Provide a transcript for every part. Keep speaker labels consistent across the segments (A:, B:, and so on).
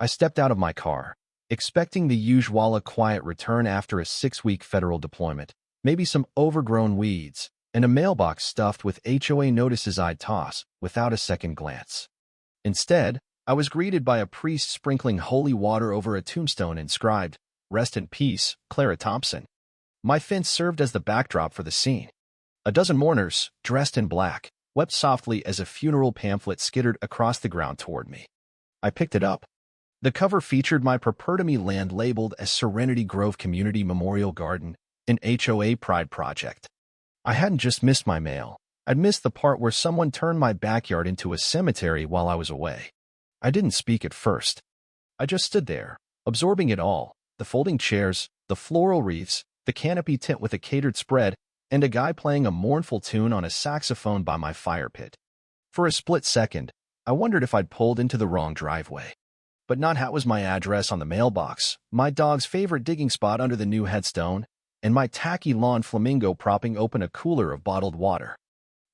A: I stepped out of my car, expecting the usual quiet return after a 6-week federal deployment, maybe some overgrown weeds, and a mailbox stuffed with HOA notices I'd toss without a second glance. Instead, I was greeted by a priest sprinkling holy water over a tombstone inscribed, "Rest in peace, Clara Thompson." My fence served as the backdrop for the scene. A dozen mourners, dressed in black, wept softly as a funeral pamphlet skittered across the ground toward me. I picked it up. The cover featured my property land labeled as Serenity Grove Community Memorial Garden, an HOA pride project. I hadn't just missed my mail. I'd missed the part where someone turned my backyard into a cemetery while I was away. I didn't speak at first. I just stood there, absorbing it all: the folding chairs, the floral wreaths, the canopy tent with a catered spread, and a guy playing a mournful tune on a saxophone by my fire pit. For a split second, I wondered if I'd pulled into the wrong driveway. But not how was my address on the mailbox, my dog's favorite digging spot under the new headstone, and my tacky lawn flamingo propping open a cooler of bottled water.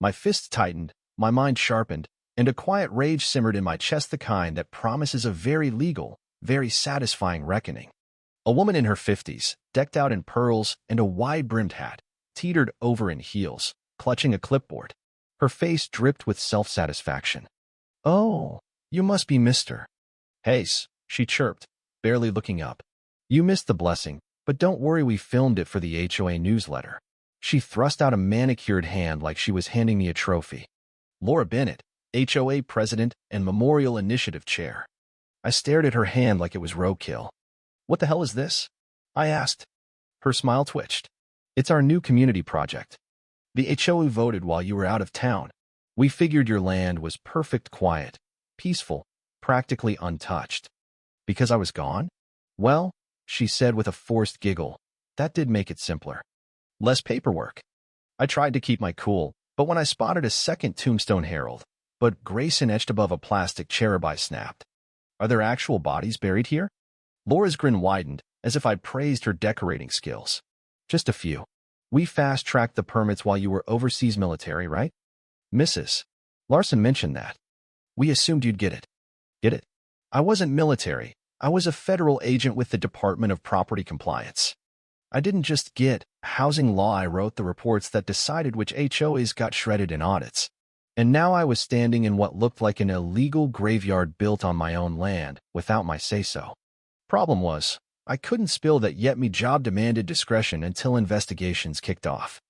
A: My fists tightened, my mind sharpened, and a quiet rage simmered in my chest, the kind that promises a very legal, very satisfying reckoning. A woman in her 50s, decked out in pearls and a wide-brimmed hat, teetered over in heels, clutching a clipboard. Her face dripped with self-satisfaction. "Oh, you must be Mr. Hayes," she chirped, barely looking up. "You missed the blessing, but don't worry, we filmed it for the HOA newsletter." She thrust out a manicured hand like she was handing me a trophy. "Laura Bennett, HOA President and Memorial Initiative Chair." I stared at her hand like it was roadkill. "What the hell is this?" I asked. Her smile twitched. "It's our new community project. The HOA voted while you were out of town. We figured your land was perfect, quiet, peaceful, practically untouched. Because I was gone? Well," she said with a forced giggle, "that did make it simpler. Less paperwork." I tried to keep my cool, but when I spotted a second tombstone herald, but Grayson etched above a plastic cherub, I snapped. "Are there actual bodies buried here?" Laura's grin widened, as if I'd praised her decorating skills. "Just a few. We fast-tracked the permits while you were overseas military, right? Mrs. Larson mentioned that. We assumed you'd get it." "Get it? I wasn't military. I was a federal agent with the Department of Property Compliance. I didn't just get housing law, I wrote the reports that decided which HOAs got shredded in audits. And now I was standing in what looked like an illegal graveyard built on my own land without my say-so. Problem was, I couldn't spill that, yet me job demanded discretion until investigations kicked off.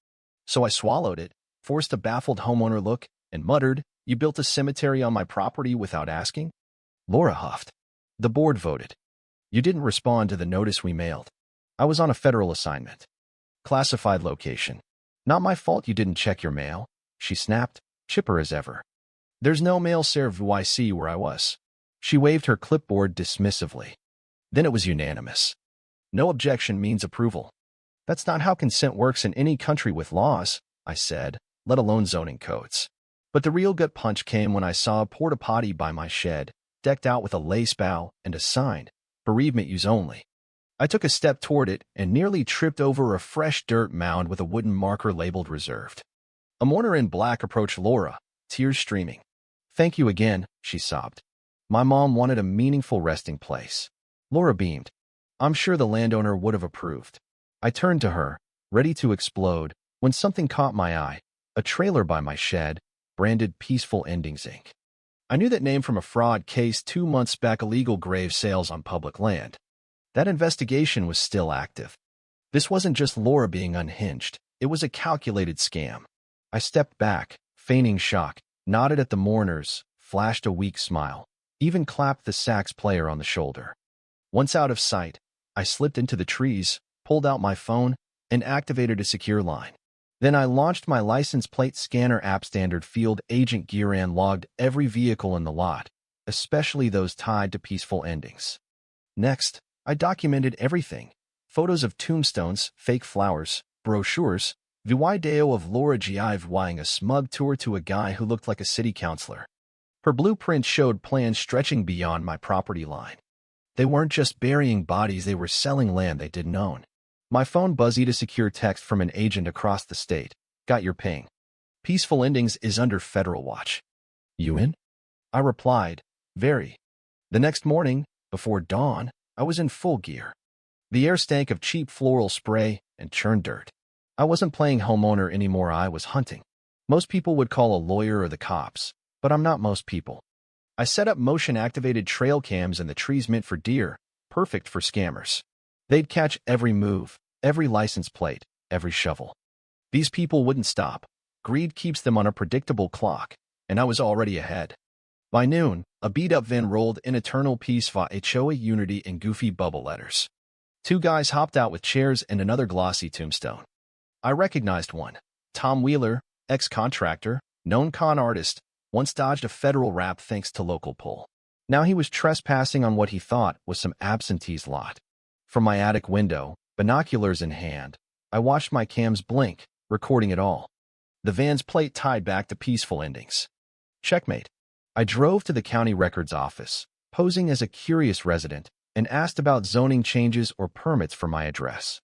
A: So I swallowed it, forced a baffled homeowner look, and muttered, 'You built a cemetery on my property without asking?'" Laura huffed. "The board voted. You didn't respond to the notice we mailed. I was on a federal assignment. Classified location. Not my fault you didn't check your mail," she snapped, chipper as ever. "There's no mail service where I was." She waved her clipboard dismissively. Then it was unanimous. "No objection means approval. That's not how consent works in any country with laws," I said, "let alone zoning codes." But the real gut punch came when I saw a porta-potty by my shed, decked out with a lace bow and a sign, "Bereavement use only." I took a step toward it and nearly tripped over a fresh dirt mound with a wooden marker labeled "Reserved." A mourner in black approached Laura, tears streaming. "Thank you again," she sobbed. "My mom wanted a meaningful resting place." Laura beamed. "I'm sure the landowner would have approved." I turned to her, ready to explode, when something caught my eye: a trailer by my shed, branded Peaceful Endings, Inc. I knew that name from a fraud case 2 months back: illegal grave sales on public land. That investigation was still active. This wasn't just Laura being unhinged, it was a calculated scam. I stepped back, feigning shock, nodded at the mourners, flashed a weak smile, even clapped the sax player on the shoulder. Once out of sight, I slipped into the trees, pulled out my phone, and activated a secure line. Then I launched my license plate scanner app. Standard field agent gear and logged every vehicle in the lot, especially those tied to Peaceful Endings. Next, I documented everything: photos of tombstones, fake flowers, brochures, the video of Laura giving a smug tour to a guy who looked like a city councilor. Her blueprint showed plans stretching beyond my property line. They weren't just burying bodies, they were selling land they didn't own. My phone buzzed a secure text from an agent across the state. "Got your ping. Peaceful Endings is under federal watch." "You in?" I replied, "Very." The next morning, Before dawn, I was in full gear. The air stank of cheap floral spray and churned dirt. I wasn't playing homeowner anymore, I was hunting. Most people would call a lawyer or the cops, but I'm not most people. I set up motion-activated trail cams in the trees meant for deer, perfect for scammers. They'd catch every move, every license plate, every shovel. These people wouldn't stop. Greed keeps them on a predictable clock, and I was already ahead. By noon, a beat-up van rolled in Eternal Peace via HOA Unity in goofy bubble letters. Two guys hopped out with chairs and another glossy tombstone. I recognized one. Tom Wheeler, ex-contractor, known con artist, once dodged a federal rap thanks to local pull. Now he was trespassing on what he thought was some absentee's lot. From my attic window, binoculars in hand, I watched my cams blink, recording it all. The van's plate tied back to peaceful endings. Checkmate. I drove to the county records office, posing as a curious resident, and asked about zoning changes or permits for my address.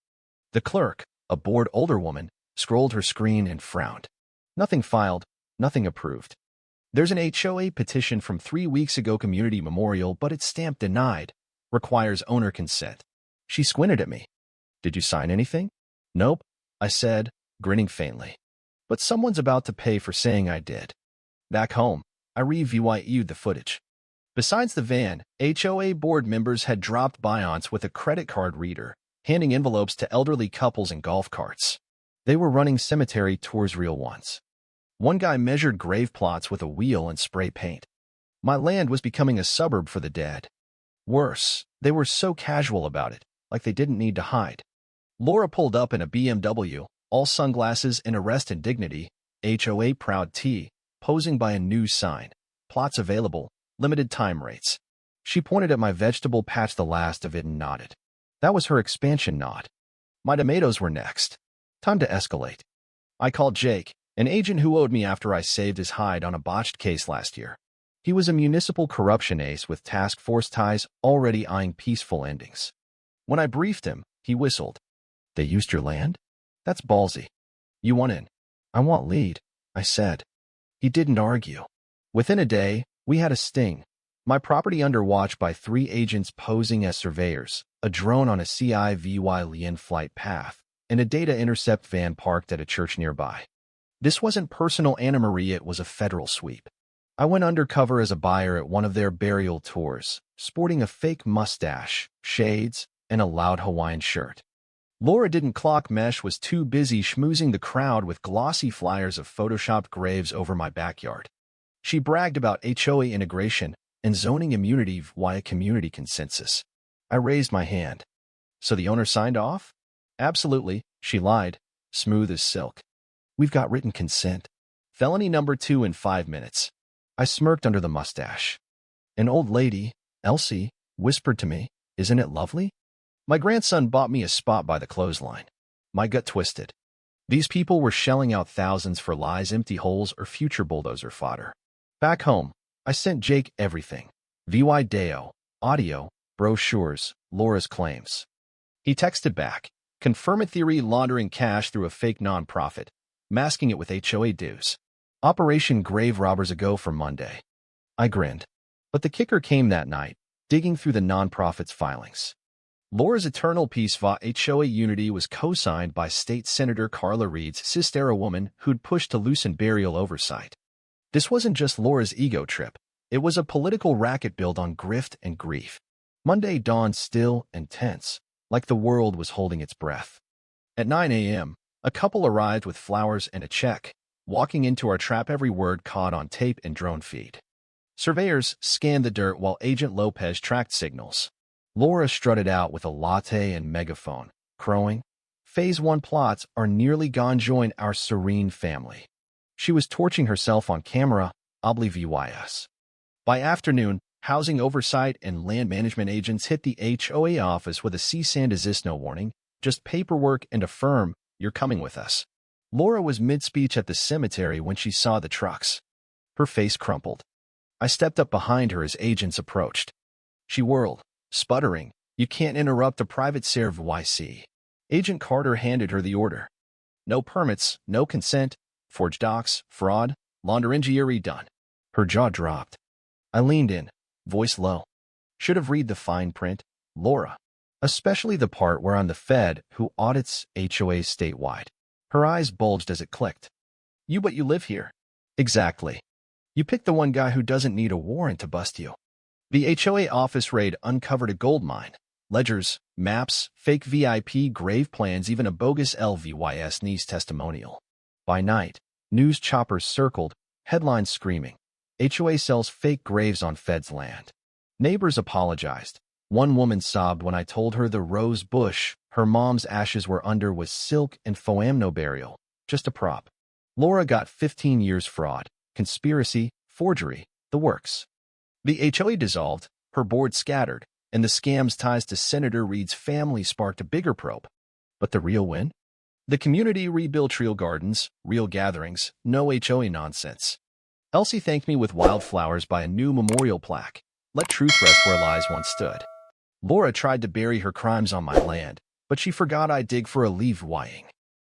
A: The clerk, a bored older woman, scrolled her screen and frowned. Nothing filed, nothing approved. There's an HOA petition from 3 weeks ago, community memorial, but it's stamped denied. Requires owner consent. She squinted at me. Did you sign anything? Nope, I said, grinning faintly. But someone's about to pay for saying I did. Back home, I reviewed the footage. Besides the van, HOA board members had dropped by once with a credit card reader, handing envelopes to elderly couples in golf carts. They were running cemetery tours, real ones. One guy measured grave plots with a wheel and spray paint. My land was becoming a suburb for the dead. Worse, they were so casual about it, like they didn't need to hide. Laura pulled up in a BMW, all sunglasses and arrest and dignity, HOA proud T, posing by a news sign. Plots available, limited time rates. She pointed at my vegetable patch, the last of it, and nodded. That was her expansion nod. My tomatoes were next. Time to escalate. I called Jake, an agent who owed me after I saved his hide on a botched case last year. He was a municipal corruption ace with task force ties, already eyeing peaceful endings. When I briefed him, he whistled. They used your land? That's ballsy. You want in? I want lead, I said. He didn't argue. Within a day, we had a sting. My property under watch by 3 agents posing as surveyors, a drone on a CIVY Lien flight path, and a data intercept van parked at a church nearby. This wasn't personal Anna Marie, it was a federal sweep. I went undercover as a buyer at one of their burial tours, sporting a fake mustache, shades, and a loud Hawaiian shirt. Laura didn't clock mesh, was too busy schmoozing the crowd with glossy flyers of photoshopped graves over my backyard. She bragged about HOA integration and zoning immunity via community consensus. I raised my hand. So the owner signed off? Absolutely, she lied, smooth as silk. We've got written consent. Felony number 2 in 5 minutes. I smirked under the mustache. An old lady, Elsie, whispered to me, isn't it lovely? My grandson bought me a spot by the clothesline. My gut twisted. These people were shelling out thousands for lies, empty holes, or future bulldozer fodder. Back home, I sent Jake everything. VY Deo, audio, brochures, Laura's claims. He texted back, confirm it, theory laundering cash through a fake nonprofit, masking it with HOA dues. Operation Grave Robbers a go for Monday. I grinned. But the kicker came that night, digging through the nonprofit's filings. Laura's Eternal Peace via HOA Unity was co-signed by State Senator Carla Reed's sister, a woman who'd pushed to loosen burial oversight. This wasn't just Laura's ego trip. It was a political racket built on grift and grief. Monday dawned still and tense, like the world was holding its breath. At 9 a.m., a couple arrived with flowers and a check, walking into our trap, every word caught on tape and drone feed. Surveyors scanned the dirt while Agent Lopez tracked signals. Laura strutted out with a latte and megaphone, crowing, Phase 1 plots are nearly gone, join our serene family. She was torching herself on camera, oblivious. By afternoon, housing oversight and land management agents hit the HOA office with a cease and desist, no warning, just paperwork and a firm, you're coming with us. Laura was mid-speech at the cemetery when she saw the trucks. Her face crumpled. I stepped up behind her as agents approached. She whirled, sputtering, you can't interrupt a private service. Agent Carter handed her the order. No permits, no consent, forged docs, fraud, laundering done. Her jaw dropped. I leaned in, voice low. Should have read the fine print, Laura. Especially the part where I'm the Fed who audits HOAs statewide. Her eyes bulged as it clicked. But you live here. Exactly. You picked the one guy who doesn't need a warrant to bust you. The HOA office raid uncovered a gold mine. Ledgers, maps, fake VIP grave plans, even a bogus LVYS niece testimonial. By night, news choppers circled, headlines screaming, HOA sells fake graves on Fed's land. Neighbors apologized. One woman sobbed when I told her the rose bush her mom's ashes were under was silk and foam, no burial, just a prop. Laura got 15 years fraud, conspiracy, forgery, the works. The HOA dissolved, her board scattered, and the scam's ties to Senator Reid's family sparked a bigger probe. But the real win? The community rebuilt real gardens, real gatherings, no HOA nonsense. Elsie thanked me with wildflowers by a new memorial plaque. Let truth rest where lies once stood. Laura tried to bury her crimes on my land, but she forgot I dig for a leave-wying.